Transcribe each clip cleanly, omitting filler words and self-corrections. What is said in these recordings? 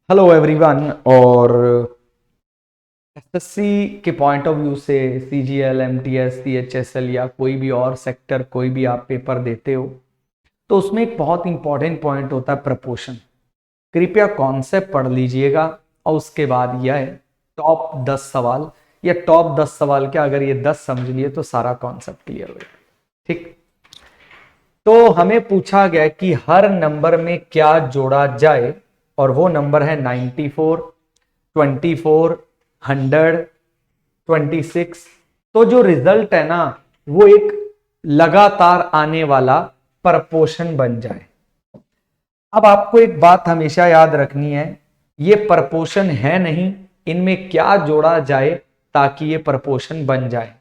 Hello everyone. और SSC के point of view से सीजीएल, एमटीएस, सीएचएसएल या कोई भी और सेक्टर, कोई भी आप पेपर देते हो तो उसमें एक बहुत इंपॉर्टेंट पॉइंट होता है प्रपोर्शन। कृपया कॉन्सेप्ट पढ़ लीजिएगा और उसके बाद यह टॉप 10 सवाल या टॉप 10 सवाल क्या, अगर ये 10 समझ लिए तो सारा कॉन्सेप्ट क्लियर हो गया। ठीक, तो हमें पूछा गया कि हर नंबर में क्या जोड़ा जाए और वो नंबर है 94, 24, 100, 26। तो जो रिजल्ट है ना वो एक लगातार आने वाला प्रपोर्शन बन जाए। अब आपको एक बात हमेशा याद रखनी है, ये प्रपोर्शन है नहीं, इनमें क्या जोड़ा जाए ताकि ये प्रपोर्शन बन जाए।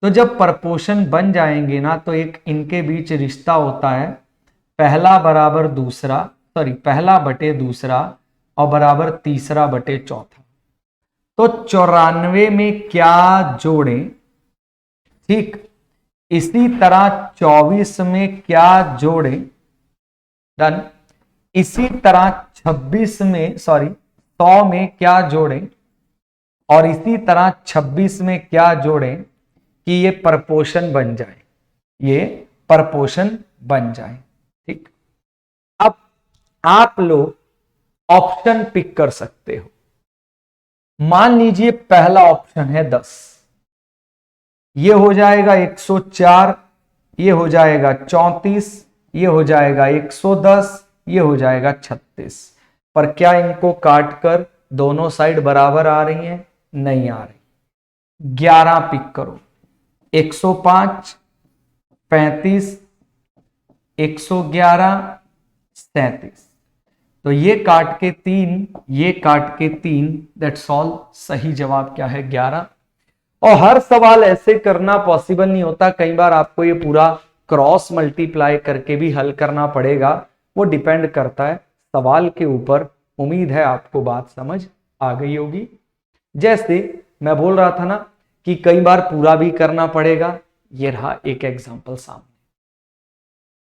तो जब प्रपोर्शन बन जाएंगे ना तो एक इनके बीच रिश्ता होता है, पहला बराबर दूसरा, पहला बटे दूसरा और बराबर तीसरा बटे चौथा। तो 94 में क्या जोड़ें, ठीक, इसी तरह 24 में क्या जोड़ें, डन। इसी तरह 26 में 100 में क्या जोड़ें और इसी तरह 26 में क्या जोड़ें कि ये प्रपोर्शन बन जाए, ये प्रपोर्शन बन जाए। ठीक, अब आप लोग ऑप्शन पिक कर सकते हो। मान लीजिए पहला ऑप्शन है 10, ये हो जाएगा 104, ये हो जाएगा 34, ये हो जाएगा 110, ये हो जाएगा 36। पर क्या इनको काट कर दोनों साइड बराबर आ रही हैं? नहीं आ रही। 11 पिक करो, 105, 35, 111, 37। तो ये काट के 3, ये काट के 3, दैट्स ऑल। सही जवाब क्या है? 11। और हर सवाल ऐसे करना पॉसिबल नहीं होता, कई बार आपको ये पूरा क्रॉस मल्टीप्लाई करके भी हल करना पड़ेगा। वो डिपेंड करता है सवाल के ऊपर। उम्मीद है आपको बात समझ आ गई होगी। जैसे मैं बोल रहा था ना कि कई बार पूरा भी करना पड़ेगा, ये रहा एक एग्जांपल सामने।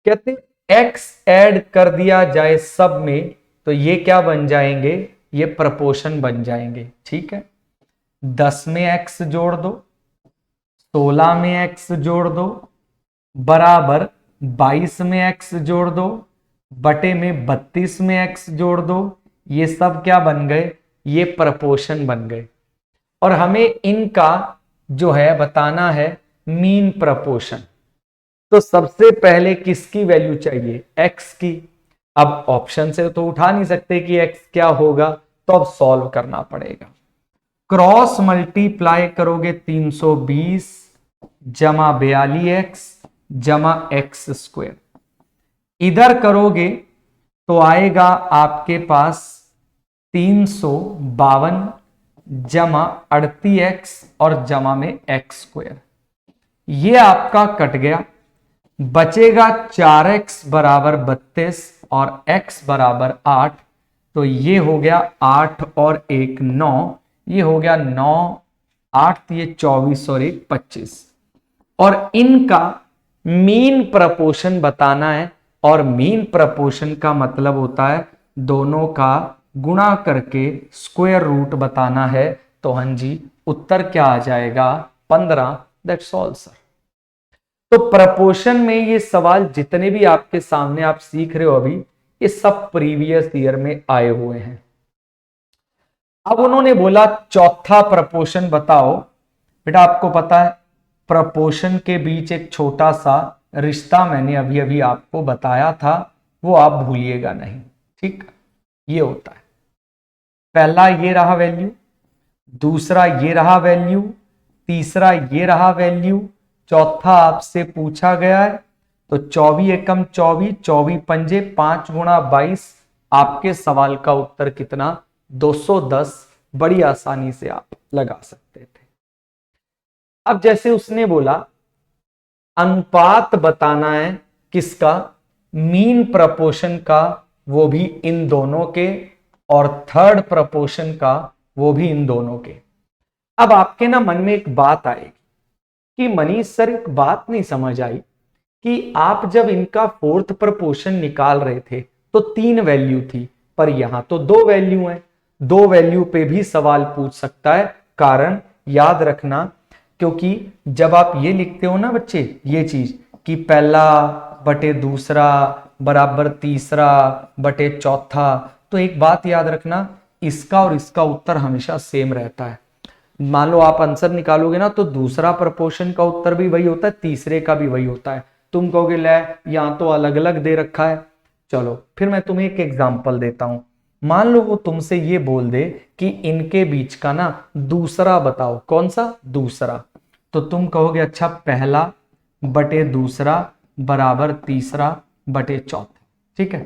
कहते एक्स ऐड कर दिया जाए सब में तो ये क्या बन जाएंगे? ये प्रपोर्शन बन जाएंगे। ठीक है, 10 में एक्स जोड़ दो, 16 में एक्स जोड़ दो, बराबर 22 में एक्स जोड़ दो, बटे में 32 में एक्स जोड़ दो। ये सब क्या बन गए? ये प्रपोर्शन बन गए। और हमें इनका जो है बताना है मीन प्रपोर्शन। तो सबसे पहले किसकी वैल्यू चाहिए? एक्स की। अब ऑप्शन से तो उठा नहीं सकते कि एक्स क्या होगा, तो अब सॉल्व करना पड़ेगा। क्रॉस मल्टीप्लाई करोगे 320 जमा 42x जमा एक्स स्क्वायर, इधर करोगे तो आएगा आपके पास 352 जमा 38x और जमा में एक्स स्क्वायर। ये आपका कट गया, बचेगा 4x बराबर 32 और x बराबर 8। तो ये हो गया 8 और 1 9, ये हो गया 9, 8 ये 24 और 1 25। और इनका मीन प्रपोर्शन बताना है, और मीन प्रपोर्शन का मतलब होता है दोनों का गुणा करके स्क्वायर रूट बताना है। तो हाँ जी, उत्तर क्या आ जाएगा? 15। That's all sir. तो प्रपोर्शन में ये सवाल जितने भी आपके सामने आप सीख रहे हो अभी, ये सब प्रीवियस ईयर में आए हुए हैं। अब उन्होंने बोला चौथा प्रपोर्शन बताओ। बेटा आपको पता है प्रपोर्शन के बीच एक छोटा सा रिश्ता मैंने अभी अभी आपको बताया था, वो आप भूलिएगा नहीं। ठीक, ये होता है, पहला ये रहा वैल्यू, दूसरा ये रहा वैल्यू, तीसरा ये रहा वैल्यू, चौथा आपसे पूछा गया है। तो 24 एकम 24, 24 पंजे 5 गुणा 22। आपके सवाल का उत्तर कितना? 210। बड़ी आसानी से आप लगा सकते थे। अब जैसे उसने बोला अनुपात बताना है किसका? मीन प्रपोर्शन का, वो भी इन दोनों के, और थर्ड प्रपोर्शन का, वो भी इन दोनों के। अब आपके ना मन में एक बात आएगी कि मनीष सर एक बात नहीं समझ आई कि आप जब इनका फोर्थ प्रपोर्शन निकाल रहे थे तो 3 वैल्यू थी, पर यहां तो 2 वैल्यू है, 2 वैल्यू पे भी सवाल पूछ सकता है। कारण याद रखना, क्योंकि जब आप ये लिखते हो ना बच्चे, ये चीज कि पहला बटे दूसरा बराबर तीसरा बटे चौथा, तो एक बात याद रखना, इसका और इसका उत्तर हमेशा सेम रहता है। मान लो आप आंसर निकालोगे ना, तो दूसरा प्रपोर्शन का उत्तर भी वही होता है, तीसरे का भी वही होता है। तुम कहोगे ले यहां तो अलग अलग दे रखा है। चलो फिर मैं तुम्हें एक एग्जांपल देता हूं। मान लो वो तुमसे ये बोल दे कि इनके बीच का ना दूसरा बताओ, कौन सा दूसरा, तो तुम कहोगे अच्छा पहला बटे दूसरा बराबर तीसरा बटे चौथा। ठीक है,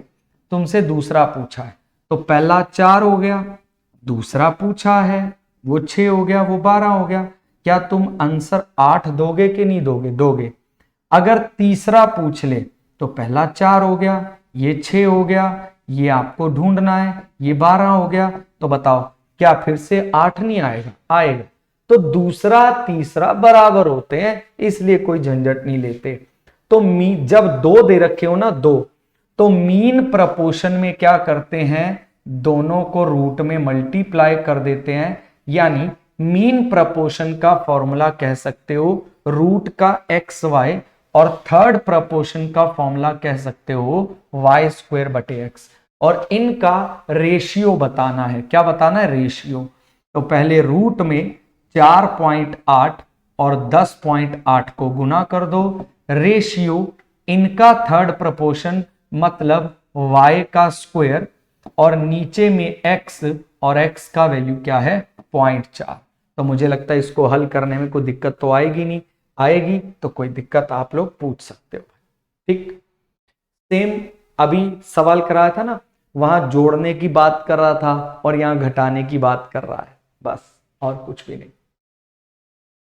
तुमसे दूसरा पूछा है, तो पहला 4 हो गया, दूसरा पूछा है वो 6 हो गया, वो 12 हो गया। क्या तुम आंसर 8 दोगे कि नहीं दोगे? दोगे। अगर तीसरा पूछ ले तो पहला 4 हो गया, ये 6 हो गया, ये आपको ढूंढना है, ये 12 हो गया, तो बताओ क्या फिर से 8 नहीं आएगा? आएगा। तो दूसरा तीसरा बराबर होते हैं, इसलिए कोई झंझट नहीं लेते। तो जब 2 दे रखे हो ना, 2, तो मीन प्रपोर्शन में क्या करते हैं, दोनों को रूट में मल्टीप्लाई कर देते हैं। यानी मीन प्रपोर्शन का फॉर्मूला कह सकते हो रूट का एक्स वाई, और थर्ड प्रपोर्शन का फॉर्मूला कह सकते हो वाई स्क्वायर बटे एक्स। और इनका रेशियो बताना है। क्या बताना है? रेशियो। तो पहले रूट में 4.8 और 10.8 को गुना कर दो, रेशियो इनका थर्ड प्रपोर्शन मतलब y का स्क्वायर, और नीचे में x, और x का वैल्यू क्या है 0.4। तो मुझे लगता है इसको हल करने में कोई दिक्कत तो आएगी नहीं, आएगी तो कोई दिक्कत आप लोग पूछ सकते हो। ठीक, सेम अभी सवाल कराया था ना, वहां जोड़ने की बात कर रहा था और यहां घटाने की बात कर रहा है, बस और कुछ भी नहीं।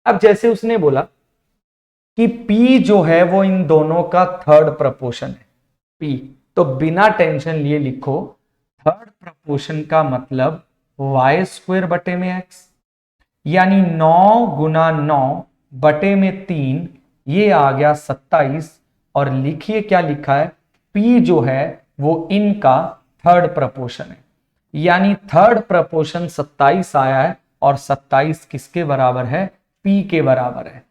अब जैसे उसने बोला कि P जो है वो इन दोनों का थर्ड प्रपोर्शन है, P, तो बिना टेंशन लिए लिखो थर्ड प्रपोर्शन का मतलब y स्क्वायर बटे में x, यानी 9 गुना 9 बटे में 3, ये आ गया 27। और लिखिए क्या लिखा है, P जो है वो इनका थर्ड प्रपोर्शन है, यानी थर्ड प्रपोर्शन 27 आया है, और 27 किसके बराबर है? P के बराबर है।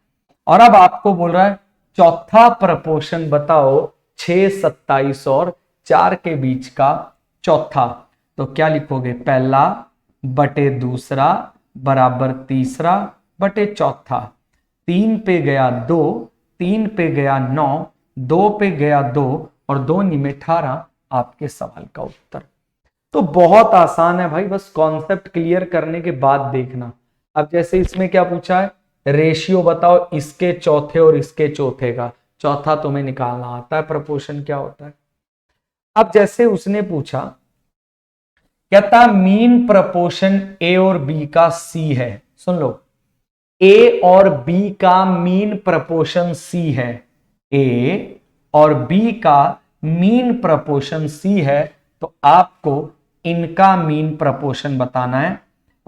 और अब आपको बोल रहा है चौथा प्रपोर्शन बताओ 6, 27 और 4 के बीच का चौथा। तो क्या लिखोगे? पहला बटे दूसरा बराबर तीसरा बटे चौथा। 3 पे गया 2, 3 पे गया 9, 2 पे गया 2, और 2 में 18 आपके सवाल का उत्तर। तो बहुत आसान है भाई, बस कॉन्सेप्ट क्लियर करने के बाद देखना। अब जैसे इसमें क्या पूछा है, रेशियो बताओ इसके चौथे और इसके चौथे का, चौथा तुम्हें निकालना आता है, प्रपोर्शन क्या होता है। अब जैसे उसने पूछा क्या था, मीन प्रपोर्शन ए और बी का सी है। सुन लो, ए और बी का मीन प्रपोर्शन सी है, ए और बी का मीन प्रपोर्शन सी है, तो आपको इनका मीन प्रपोर्शन बताना है,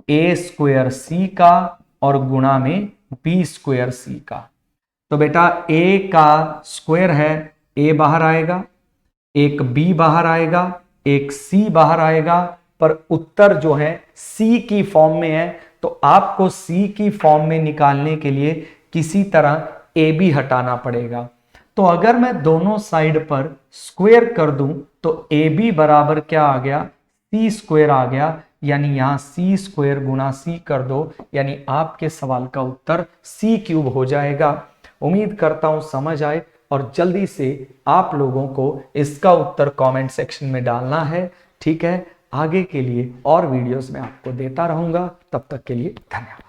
ए स्क्वायर सी का और गुणा में बी स्क्वायर सी का। तो बेटा ए का स्क्वायर है, ए बाहर आएगा, एक बी बाहर आएगा, एक सी बाहर आएगा, पर उत्तर जो है सी की फॉर्म में है, तो आपको सी की फॉर्म में निकालने के लिए किसी तरह ए बी हटाना पड़ेगा। तो अगर मैं दोनों साइड पर स्क्वायर कर दूं तो ए बी बराबर क्या आ गया, सी स्क्वायर आ गया, यानी यहां सी स्क्वायर गुना सी कर दो, यानी आपके सवाल का उत्तर सी क्यूब हो जाएगा। उम्मीद करता हूं समझ आए, और जल्दी से आप लोगों को इसका उत्तर कमेंट सेक्शन में डालना है। ठीक है, आगे के लिए और वीडियोस में आपको देता रहूंगा, तब तक के लिए धन्यवाद।